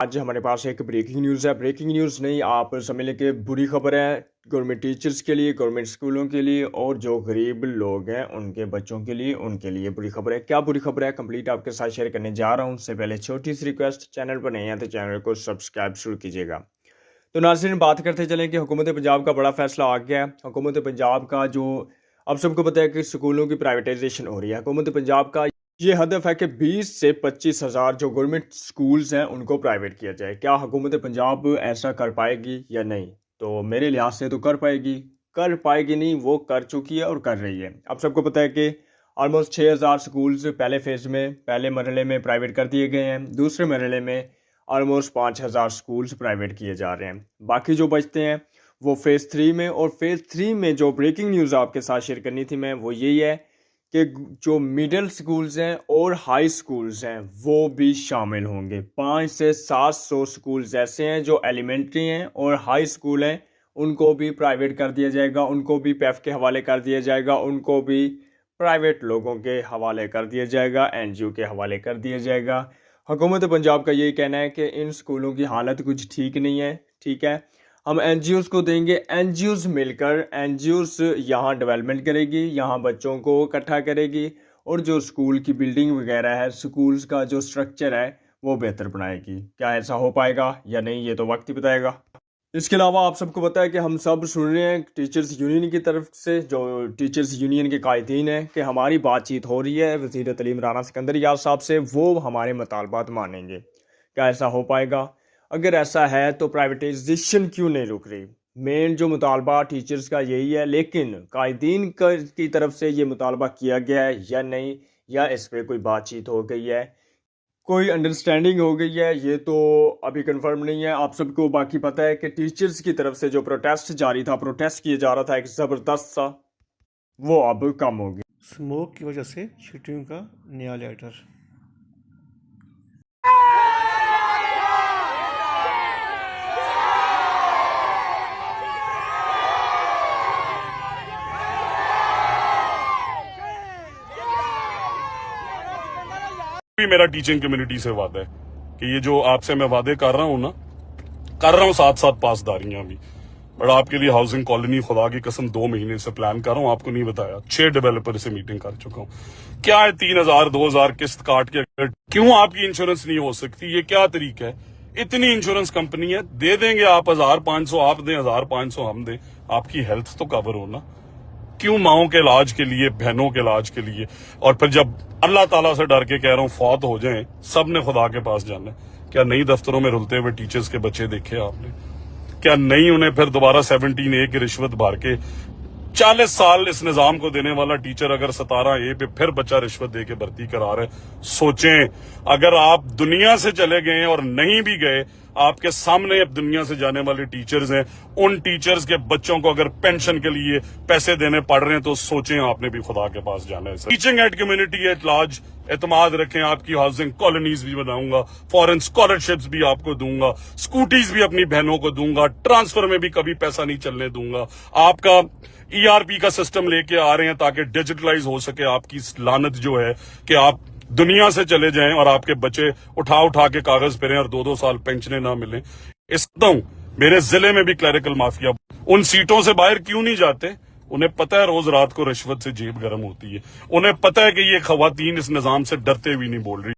आज हमारे पास एक ब्रेकिंग न्यूज़ है। ब्रेकिंग न्यूज़ नहीं, आप समझ लें कि बुरी खबर है गवर्नमेंट टीचर्स के लिए, गवर्नमेंट स्कूलों के लिए और जो गरीब लोग हैं उनके बच्चों के लिए, उनके लिए बुरी खबर है। क्या बुरी खबर है कंप्लीट आपके साथ शेयर करने जा रहा हूं। उससे पहले छोटी सी रिक्वेस्ट, चैनल पर नए हैं तो चैनल को सब्सक्राइब शुरू कीजिएगा। तो नाज़रीन, बात करते चलें कि हुकूमत पंजाब का बड़ा फैसला आ गया है। हुकूमत पंजाब का जो अब सबको पता है कि स्कूलों की प्राइवेटाइजेशन हो रही है। हुकूमत पंजाब का ये हदफ है कि 20 से 25 हज़ार जो गवर्नमेंट स्कूल्स हैं उनको प्राइवेट किया जाए। क्या हुकूमत पंजाब ऐसा कर पाएगी या नहीं? तो मेरे लिहाज से तो कर पाएगी नहीं, वो कर चुकी है और कर रही है। अब सबको पता है कि ऑलमोस्ट 6000 स्कूल्स पहले फेज़ में, पहले मरहले में प्राइवेट कर दिए गए हैं। दूसरे मरहले में ऑलमोस्ट 5000 स्कूल्स प्राइवेट किए जा रहे हैं। बाकी जो बचते हैं वो फेज़ 3 में। और फेज़ 3 में जो ब्रेकिंग न्यूज़ आपके साथ शेयर करनी थी मैं, वो यही है कि जो मिडिल स्कूल्स हैं और हाई स्कूल्स हैं वो भी शामिल होंगे। 5 से 700 स्कूल्स ऐसे हैं जो एलिमेंट्री हैं और हाई स्कूल हैं, उनको भी प्राइवेट कर दिया जाएगा, उनको भी पैफ के हवाले कर दिया जाएगा, उनको भी प्राइवेट लोगों के हवाले कर दिया जाएगा, एनजीओ के हवाले कर दिया जाएगा। हुकूमत पंजाब का यही कहना है कि इन स्कूलों की हालत कुछ ठीक नहीं है। ठीक है, हम एनजीओज़ को देंगे, एनजीओज़ मिलकर एनजीओज़ यहाँ डेवलपमेंट करेगी, यहाँ बच्चों को इकट्ठा करेगी और जो स्कूल की बिल्डिंग वगैरह है, स्कूल्स का जो स्ट्रक्चर है वो बेहतर बनाएगी। क्या ऐसा हो पाएगा या नहीं, ये तो वक्त ही बताएगा। इसके अलावा आप सबको पता है कि हम सब सुन रहे हैं टीचर्स यूनियन की तरफ से, जो टीचर्स यूनियन के कायदीन हैं, कि हमारी बातचीत हो रही है वज़ीर तालीम राना सिकंदर साहब से, वो हमारे मुतालबात मानेंगे। क्या ऐसा हो पाएगा? अगर ऐसा है तो प्राइवेटाइजेशन क्यों नहीं रुक रही? मेन जो मुतालबा टीचर्स का यही है, लेकिन कायदीन की तरफ से ये मुतालबा किया गया है या नहीं, या इस पर कोई बातचीत हो गई है, कोई अंडरस्टैंडिंग हो गई है, ये तो अभी कंफर्म नहीं है। आप सबको बाकी पता है कि टीचर्स की तरफ से जो प्रोटेस्ट जारी था, प्रोटेस्ट किया जा रहा था एक ज़बरदस्त सा, वो अब कम हो गया। स्मोक की वजह से छुट्टियों का नया लेटर। मेरा टीचिंग कम्युनिटी से वादा है कि ये जो आपसे मैं वादे कर रहा हूँ साथ साथ पासदारियां भी। बट आपके लिए हाउसिंग कॉलोनी खुदा की कसम 2 महीने से प्लान कर रहा हूँ, आपको नहीं बताया। 6 डेवलपर से मीटिंग कर चुका हूँ। क्या है 3000 2000 किस्त काट के क्यों आपकी इंश्योरेंस नहीं हो सकती? ये क्या तरीका है? इतनी इंश्योरेंस कंपनी है, दे देंगे आप 1500 आप दें, 1500 हम दें, आपकी हेल्थ तो कवर हो ना। क्यों माओं के इलाज के लिए, बहनों के इलाज के लिए, और फिर जब अल्लाह ताला से डर के कह रहा हूं फौत हो जाएं, सब ने खुदा के पास जाना है। क्या नई दफ्तरों में रुलते हुए टीचर्स के बच्चे देखे आपने? क्या नहीं उन्हें फिर दोबारा 17A की रिश्वत भर के 40 साल इस निजाम को देने वाला टीचर अगर 17A पे फिर बच्चा रिश्वत दे के भर्ती करा रहे? सोचें, अगर आप दुनिया से चले गए और नहीं भी गए, आपके सामने अब दुनिया से जाने वाले टीचर्स हैं, उन टीचर्स के बच्चों को अगर पेंशन के लिए पैसे देने पड़ रहे हैं तो सोचें, आपने भी खुदा के पास जाना है। Teaching add community at large एतमाद रखें, आपकी हाउसिंग कॉलोनीज भी बनाऊंगा, फॉरेन स्कॉलरशिप्स भी आपको दूंगा, स्कूटीज भी अपनी बहनों को दूंगा, ट्रांसफर में भी कभी पैसा नहीं चलने दूंगा। आपका ERP का सिस्टम लेके आ रहे हैं ताकि डिजिटलाइज हो सके। आपकी लानत जो है कि आप दुनिया से चले जाएं और आपके बच्चे उठा के कागज फिरें और 2-2 साल पेंशनें ना मिलें। मेरे जिले में भी क्लरिकल माफिया उन सीटों से बाहर क्यों नहीं जाते? उन्हें पता है रोज रात को रिश्वत से जेब गर्म होती है। उन्हें पता है कि ये खवातीन इस निजाम से डरते हुए नहीं बोल रही।